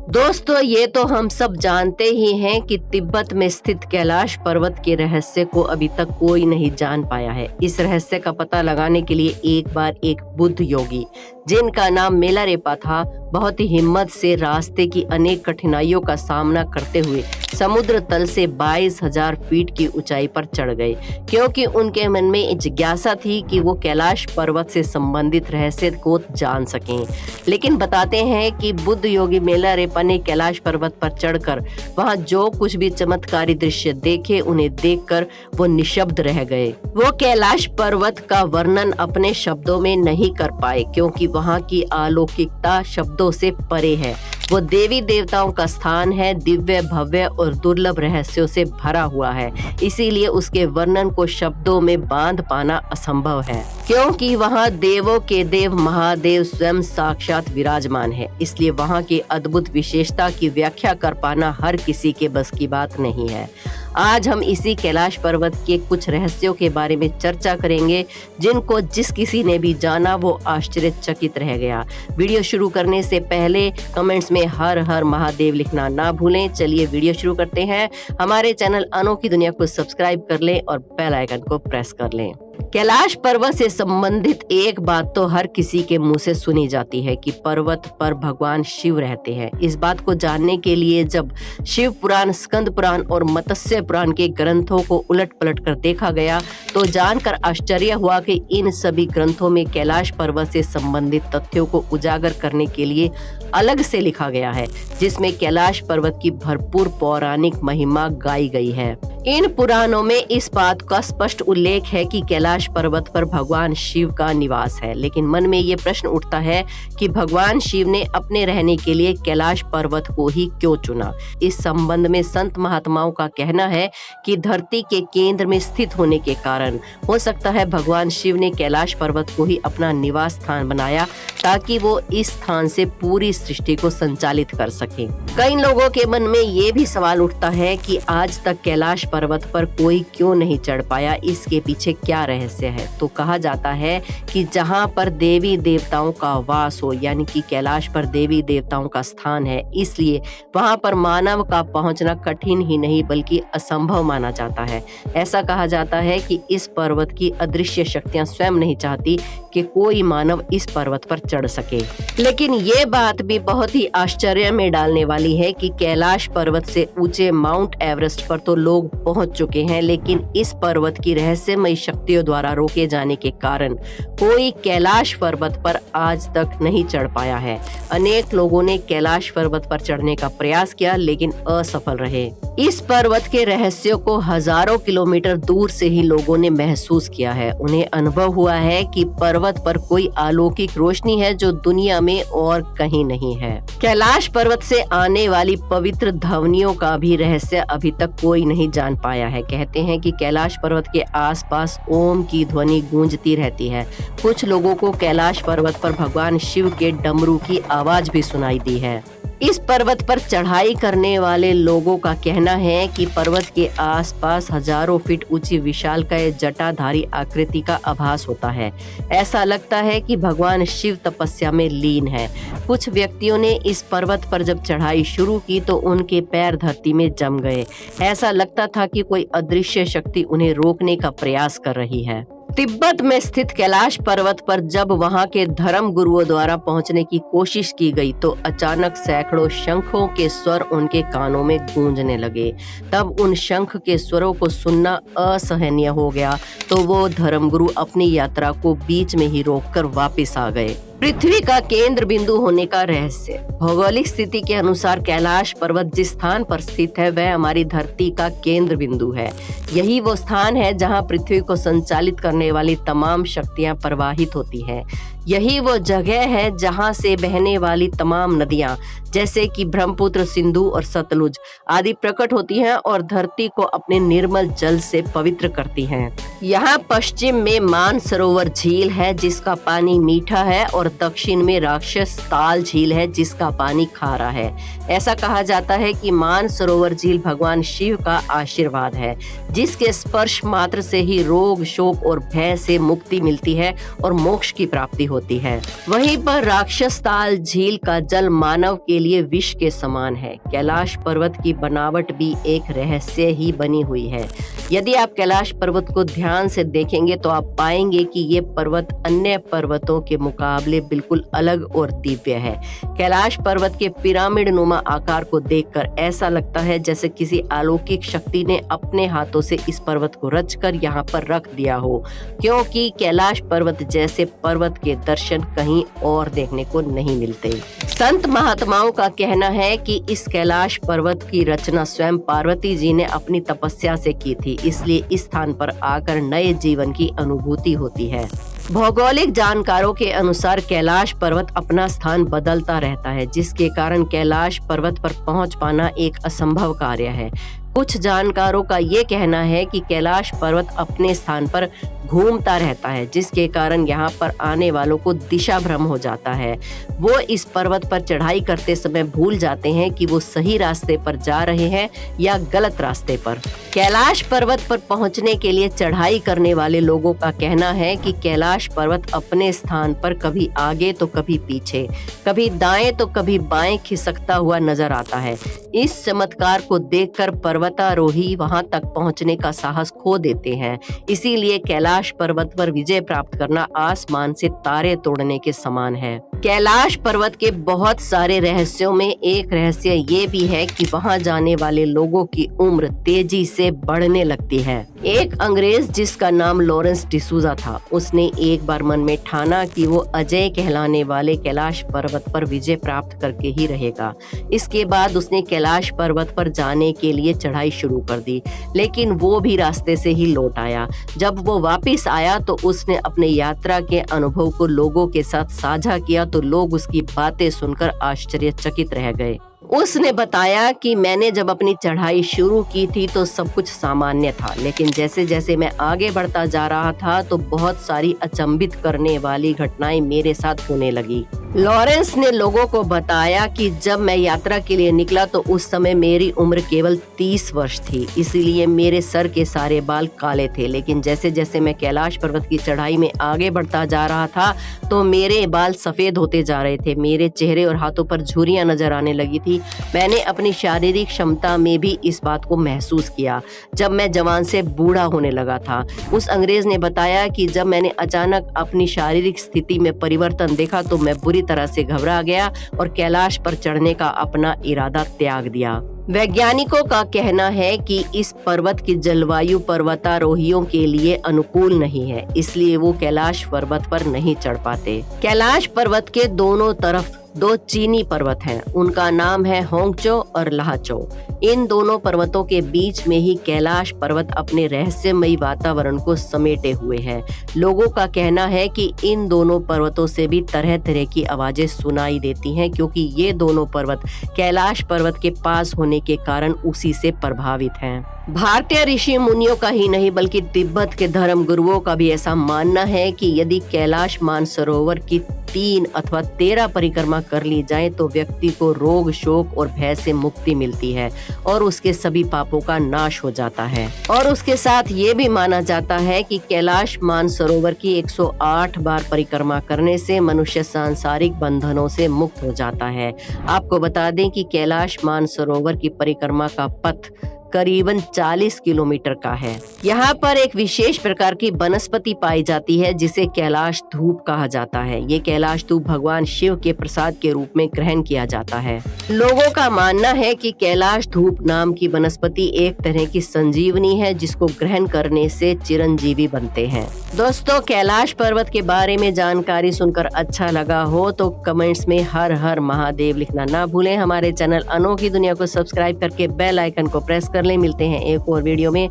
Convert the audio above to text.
दोस्तों, ये तो हम सब जानते ही हैं कि तिब्बत में स्थित कैलाश पर्वत के रहस्य को अभी तक कोई नहीं जान पाया है। इस रहस्य का पता लगाने के लिए एक बार एक बुद्ध योगी, जिनका नाम मेलारेपा था, बहुत ही हिम्मत से रास्ते की अनेक कठिनाइयों का सामना करते हुए समुद्र तल से 22,000 फीट की ऊंचाई पर चढ़ गए, क्योंकि उनके मन में जिज्ञासा थी कि वो कैलाश पर्वत से संबंधित रहस्य को जान सकें। लेकिन बताते हैं कि बुद्ध योगी मेलारेपा ने कैलाश पर्वत पर चढ़कर वहां जो कुछ भी चमत्कारी दृश्य देखे, उन्हें देखकर वो निशब्द रह गए। वो कैलाश पर्वत का वर्णन अपने शब्दों में नहीं कर पाए, क्योंकि वहां की अलौकिकता शब्दों से परे है। वो देवी देवताओं का स्थान है, दिव्य, भव्य और दुर्लभ रहस्यों से भरा हुआ है। इसीलिए उसके वर्णन को शब्दों में बांध पाना असंभव है, क्योंकि वहाँ देवों के देव महादेव स्वयं साक्षात विराजमान है। इसलिए वहाँ की अद्भुत विशेषता की व्याख्या कर पाना हर किसी के बस की बात नहीं है। आज हम इसी कैलाश पर्वत के कुछ रहस्यों के बारे में चर्चा करेंगे, जिनको जिस किसी ने भी जाना वो आश्चर्यचकित रह गया। वीडियो शुरू करने से पहले कमेंट्स में हर हर महादेव लिखना ना भूलें। चलिए वीडियो शुरू करते हैं। हमारे चैनल अनोखी दुनिया को सब्सक्राइब कर लें और बेल आइकन को प्रेस कर लें। कैलाश पर्वत से संबंधित एक बात तो हर किसी के मुंह से सुनी जाती है कि पर्वत पर भगवान शिव रहते हैं। इस बात को जानने के लिए जब शिव पुराण, स्कंद पुराण और मत्स्य पुराण के ग्रंथों को उलट पलट कर देखा गया, तो जानकर आश्चर्य हुआ कि इन सभी ग्रंथों में कैलाश पर्वत से संबंधित तथ्यों को उजागर करने के लिए अलग से लिखा गया है, जिसमें कैलाश पर्वत की भरपूर पौराणिक महिमा गाई गई है। इन पुराणों में इस बात का स्पष्ट उल्लेख है कि कैलाश पर्वत पर भगवान शिव का निवास है। लेकिन मन में ये प्रश्न उठता है कि भगवान शिव ने अपने रहने के लिए कैलाश पर्वत को ही क्यों चुना। इस संबंध में संत महात्माओं का कहना है कि धरती के केंद्र में स्थित होने के कारण हो सकता है भगवान शिव ने कैलाश पर्वत को ही अपना निवास स्थान बनाया, ताकि वो इस स्थान से पूरी सृष्टि को संचालित कर सके। कई लोगों के मन में ये भी सवाल उठता है कि आज तक कैलाश पर्वत पर कोई क्यों नहीं चढ़ पाया, इसके पीछे क्या रहस्य है। तो कहा जाता है कि जहाँ पर देवी देवताओं का वास हो, यानी कि कैलाश पर देवी देवताओं का स्थान है, इसलिए वहाँ पर मानव का पहुँचना कठिन ही नहीं बल्कि असंभव माना जाता है। ऐसा कहा जाता है कि इस पर्वत की अदृश्य शक्तियाँ स्वयं नहीं चाहती कि कोई मानव इस पर्वत पर चढ़ सके। लेकिन ये बात भी बहुत ही आश्चर्य में डालने वाली है कि कैलाश पर्वत से ऊंचे माउंट एवरेस्ट पर तो लोग पहुंच चुके हैं, लेकिन इस पर्वत की रहस्यमयी शक्तियों द्वारा रोके जाने के कारण कोई कैलाश पर्वत पर आज तक नहीं चढ़ पाया है। अनेक लोगों ने कैलाश पर्वत पर चढ़ने का प्रयास किया, लेकिन असफल रहे। इस पर्वत के रहस्यों को हजारों किलोमीटर दूर से ही लोगों ने महसूस किया है। उन्हें अनुभव हुआ है कि पर्वत पर कोई अलौकिक रोशनी है जो दुनिया में और कहीं नहीं है। कैलाश पर्वत से आने वाली पवित्र ध्वनियों का भी रहस्य अभी तक कोई नहीं जान पाया है। कहते हैं कि कैलाश पर्वत के आसपास ओम की ध्वनि गूंजती रहती है। कुछ लोगों को कैलाश पर्वत पर भगवान शिव के डमरू की आवाज भी सुनाई दी है। इस पर्वत पर चढ़ाई करने वाले लोगों का कहना है कि पर्वत के आसपास हजारों फीट ऊंची विशालकाय जटाधारी आकृति का आभास होता है। ऐसा लगता है कि भगवान शिव तपस्या में लीन है। कुछ व्यक्तियों ने इस पर्वत पर जब चढ़ाई शुरू की तो उनके पैर धरती में जम गए। ऐसा लगता था कि कोई अदृश्य शक्ति उन्हें रोकने का प्रयास कर रही है। तिब्बत में स्थित कैलाश पर्वत पर जब वहां के धर्म गुरुओं द्वारा पहुंचने की कोशिश की गई तो अचानक सैकड़ों शंखों के स्वर उनके कानों में गूंजने लगे। तब उन शंख के स्वरों को सुनना असहनीय हो गया, तो वो धर्मगुरु अपनी यात्रा को बीच में ही रोककर वापस आ गए। पृथ्वी का केंद्र बिंदु होने का रहस्य। भौगोलिक स्थिति के अनुसार कैलाश पर्वत जिस स्थान पर स्थित है वह हमारी धरती का केंद्र बिंदु है। यही वो स्थान है जहां पृथ्वी को संचालित करने वाली तमाम शक्तियां प्रवाहित होती हैं। यही वो जगह है जहां से बहने वाली तमाम नदियां, जैसे कि ब्रह्मपुत्र, सिंधु और सतलुज आदि प्रकट होती हैं और धरती को अपने निर्मल जल से पवित्र करती हैं। यहाँ पश्चिम में मानसरोवर झील है जिसका पानी मीठा है, और दक्षिण में राक्षस ताल झील है जिसका पानी खारा है। ऐसा कहा जाता है कि मानसरोवर झील भगवान शिव का आशीर्वाद है, जिसके स्पर्श मात्र से ही रोग, शोक और भय से मुक्ति मिलती है और मोक्ष की प्राप्ति होती है। होती है। वहीं पर राक्षस ताल झील का जल मानव के लिए विष के समान है। कैलाश पर्वत की बनावट भी एक रहस्य ही बनी हुई है। यदि आप कैलाश पर्वत को ध्यान से देखेंगे तो आप पाएंगे कि ये पर्वत अन्य पर्वतों के मुकाबले बिल्कुल अलग और दिव्य है। कैलाश पर्वत के पिरामिड नुमा आकार को देखकर ऐसा लगता है जैसे किसी अलौकिक शक्ति ने अपने हाथों से इस पर्वत को रचकर यहाँ पर रख दिया हो, क्योंकि कैलाश पर्वत जैसे पर्वत के दर्शन कहीं और देखने को नहीं मिलते। संत महात्माओं का कहना है कि इस कैलाश पर्वत की रचना स्वयं पार्वती जी ने अपनी तपस्या से की थी, इसलिए इस स्थान पर आकर नए जीवन की अनुभूति होती है। भौगोलिक जानकारों के अनुसार कैलाश पर्वत अपना स्थान बदलता रहता है, जिसके कारण कैलाश पर्वत पर पहुंच पाना एक असंभव कार्य है। कुछ जानकारों का ये कहना है कि कैलाश पर्वत अपने स्थान पर घूमता रहता है, जिसके कारण यहाँ पर आने वालों को दिशा भ्रम हो जाता है। वो इस पर्वत पर चढ़ाई करते समय भूल जाते हैं कि वो सही रास्ते पर जा रहे हैं या गलत रास्ते पर। कैलाश पर्वत पर पहुंचने के लिए चढ़ाई करने वाले लोगों का कहना है कि कैलाश पर्वत अपने स्थान पर कभी आगे तो कभी पीछे, कभी दाएं तो कभी बाएं खिसकता हुआ नजर आता है। इस चमत्कार को देखकर पर्वतारोही वहां तक पहुंचने का साहस खो देते हैं। इसीलिए कैलाश पर्वत पर विजय प्राप्त करना आसमान से तारे तोड़ने के समान है। कैलाश पर्वत के बहुत सारे रहस्यों में एक रहस्य ये भी है कि वहां जाने वाले लोगों की उम्र तेजी से बढ़ने लगती है। एक अंग्रेज जिसका नाम लॉरेंस डिसूजा था, उसने एक बार मन में ठाना कि वो अजय कहलाने वाले कैलाश पर्वत पर विजय प्राप्त करके ही रहेगा। इसके बाद उसने कैलाश पर्वत पर जाने के लिए चढ़ाई शुरू कर दी, लेकिन वो भी रास्ते से ही लौट आया। जब वो वापस आया तो उसने अपने यात्रा के अनुभव को लोगों के साथ साझा किया तो लोग उसकी बातें सुनकर आश्चर्यचकित रह गए। उसने बताया कि मैंने जब अपनी चढ़ाई शुरू की थी तो सब कुछ सामान्य था, लेकिन जैसे जैसे मैं आगे बढ़ता जा रहा था तो बहुत सारी अचंभित करने वाली घटनाएं मेरे साथ होने लगी। लॉरेंस ने लोगों को बताया कि जब मैं यात्रा के लिए निकला तो उस समय मेरी उम्र केवल 30 वर्ष थी, इसीलिए मेरे सर के सारे बाल काले थे। लेकिन जैसे जैसे मैं कैलाश पर्वत की चढ़ाई में आगे बढ़ता जा रहा था तो मेरे बाल सफेद होते जा रहे थे। मेरे चेहरे और हाथों पर झुर्रियां नजर आने लगी थी। मैंने अपनी शारीरिक क्षमता में भी इस बात को महसूस किया जब मैं जवान से बूढ़ा होने लगा था। उस अंग्रेज ने बताया कि जब मैंने अचानक अपनी शारीरिक स्थिति में परिवर्तन देखा तो मैं बुरी तरह से घबरा गया और कैलाश पर चढ़ने का अपना इरादा त्याग दिया। वैज्ञानिकों का कहना है कि इस पर्वत की जलवायु पर्वतारोहियों के लिए अनुकूल नहीं है, इसलिए वो कैलाश पर्वत पर नहीं चढ़ पाते। कैलाश पर्वत के दोनों तरफ दो चीनी पर्वत हैं, उनका नाम है होंगचो और लाहचो। इन दोनों पर्वतों के बीच में ही कैलाश पर्वत अपने रहस्यमयी वातावरण को समेटे हुए है। लोगों का कहना है कि इन दोनों पर्वतों से भी तरह तरह की आवाजें सुनाई देती हैं, क्योंकि ये दोनों पर्वत कैलाश पर्वत के पास होने के कारण उसी से प्रभावित हैं। भारतीय ऋषि मुनियों का ही नहीं बल्कि तिब्बत के धर्म गुरुओं का भी ऐसा मानना है कि यदि कैलाश मानसरोवर की 3 अथवा 13 परिक्रमा कर ली जाए तो व्यक्ति को रोग, शोक और भय से मुक्ति मिलती है और उसके सभी पापों का नाश हो जाता है। और उसके साथ ये भी माना जाता है कि कैलाश मानसरोवर की 108 बार परिक्रमा करने से मनुष्य सांसारिक बंधनों से मुक्त हो जाता है। आपको बता दें कि कैलाश मानसरोवर की परिक्रमा का पथ करीबन 40 किलोमीटर का है। यहाँ पर एक विशेष प्रकार की वनस्पति पाई जाती है जिसे कैलाश धूप कहा जाता है। ये कैलाश धूप भगवान शिव के प्रसाद के रूप में ग्रहण किया जाता है। लोगों का मानना है कि कैलाश धूप नाम की वनस्पति एक तरह की संजीवनी है जिसको ग्रहण करने से चिरंजीवी बनते हैं। दोस्तों, कैलाश पर्वत के बारे में जानकारी सुनकर अच्छा लगा हो तो कमेंट्स में हर हर महादेव लिखना ना भूलें। हमारे चैनल अनोखी दुनिया को सब्सक्राइब करके बेल आइकन को प्रेस कर ले। मिलते हैं एक और वीडियो में।